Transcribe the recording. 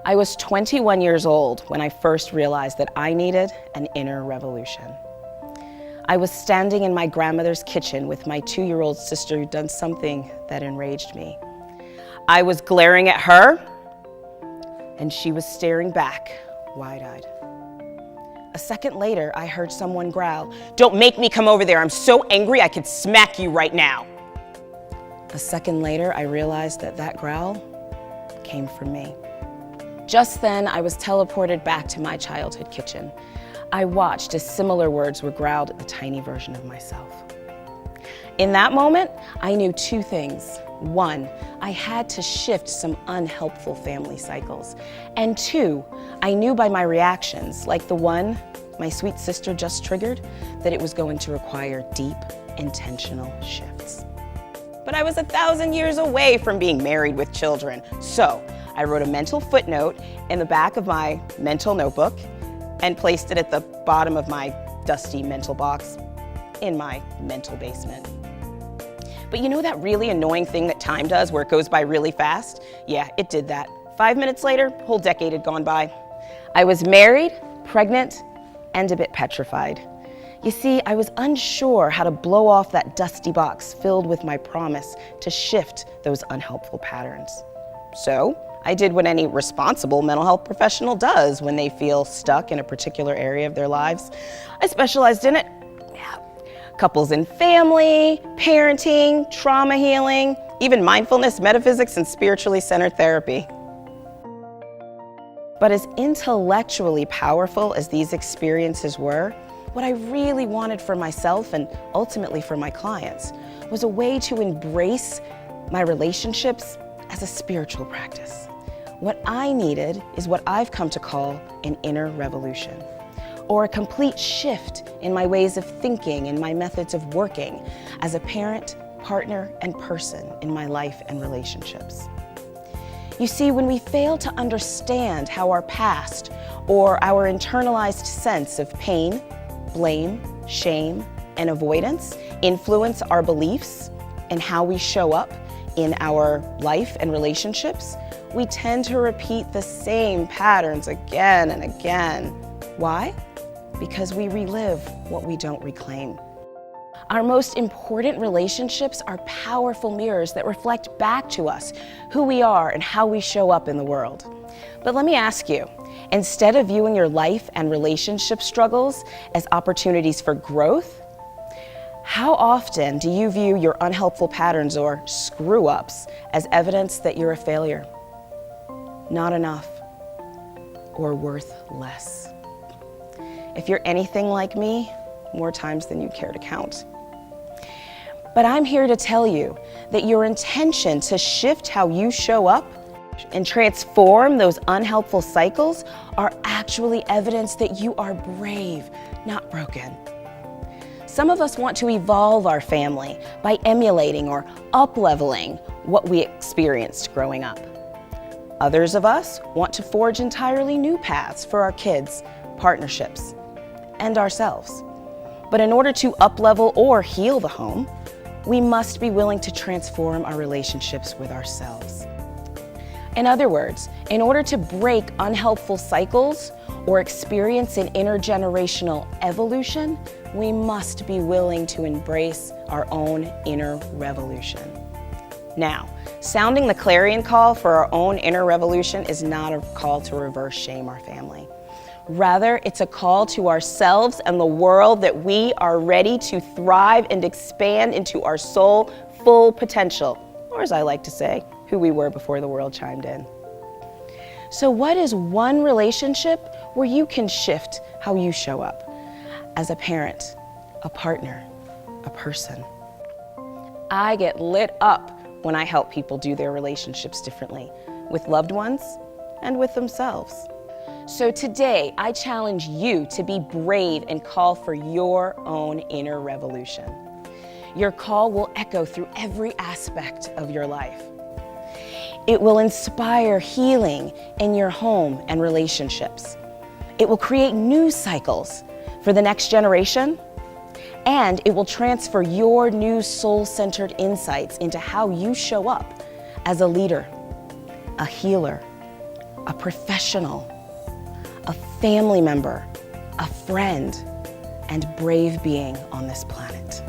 I was 21 years old when I first realized that I needed an inner revolution. I was standing in my grandmother's kitchen with my 2-year-old sister who'd done something that enraged me. I was glaring at her, and she was staring back, wide-eyed. A second later, I heard someone growl, "Don't make me come over there. I'm so angry I could smack you right now." A second later, I realized that that growl came from me. Just then, I was teleported back to my childhood kitchen. I watched as similar words were growled at the tiny version of myself. In that moment, I knew 2 things. 1, I had to shift some unhelpful family cycles. And 2, I knew by my reactions, like the one my sweet sister just triggered, that it was going to require deep, intentional shifts. But I was 1,000 years away from being married with children. So I wrote a mental footnote in the back of my mental notebook and placed it at the bottom of my dusty mental box in my mental basement. But you know that really annoying thing that time does where it goes by really fast? Yeah, it did that. 5 minutes later, a whole decade had gone by. I was married, pregnant, and a bit petrified. You see, I was unsure how to blow off that dusty box filled with my promise to shift those unhelpful patterns. So I did what any responsible mental health professional does when they feel stuck in a particular area of their lives. I specialized in it. Couples and family, parenting, trauma healing, even mindfulness, metaphysics, and spiritually centered therapy. But as intellectually powerful as these experiences were, what I really wanted for myself and ultimately for my clients was a way to embrace my relationships as a spiritual practice. What I needed is what I've come to call an inner revolution, or a complete shift in my ways of thinking and my methods of working as a parent, partner, and person in my life and relationships. You see, when we fail to understand how our past or our internalized sense of pain, blame, shame, and avoidance influence our beliefs and how we show up in our life and relationships, we tend to repeat the same patterns again and again. Why? Because we relive what we don't reclaim. Our most important relationships are powerful mirrors that reflect back to us who we are and how we show up in the world. But let me ask you, instead of viewing your life and relationship struggles as opportunities for growth, how often do you view your unhelpful patterns or screw-ups as evidence that you're a failure, not enough, or worth less? If you're anything like me, more times than you care to count. But I'm here to tell you that your intention to shift how you show up and transform those unhelpful cycles are actually evidence that you are brave, not broken. Some of us want to evolve our family by emulating or up-leveling what we experienced growing up. Others of us want to forge entirely new paths for our kids, partnerships, and ourselves. But in order to up-level or heal the home, we must be willing to transform our relationships with ourselves. In other words, in order to break unhelpful cycles or experience an intergenerational evolution, we must be willing to embrace our own inner revolution. Now, sounding the clarion call for our own inner revolution is not a call to reverse shame our family. Rather, it's a call to ourselves and the world that we are ready to thrive and expand into our soul full potential, or as I like to say, who we were before the world chimed in. So what is one relationship where you can shift how you show up as a parent, a partner, a person? I get lit up when I help people do their relationships differently, with loved ones and with themselves. So today, I challenge you to be brave and call for your own inner revolution. Your call will echo through every aspect of your life. It will inspire healing in your home and relationships. It will create new cycles for the next generation, and it will transfer your new soul-centered insights into how you show up as a leader, a healer, a professional, a family member, a friend, and brave being on this planet.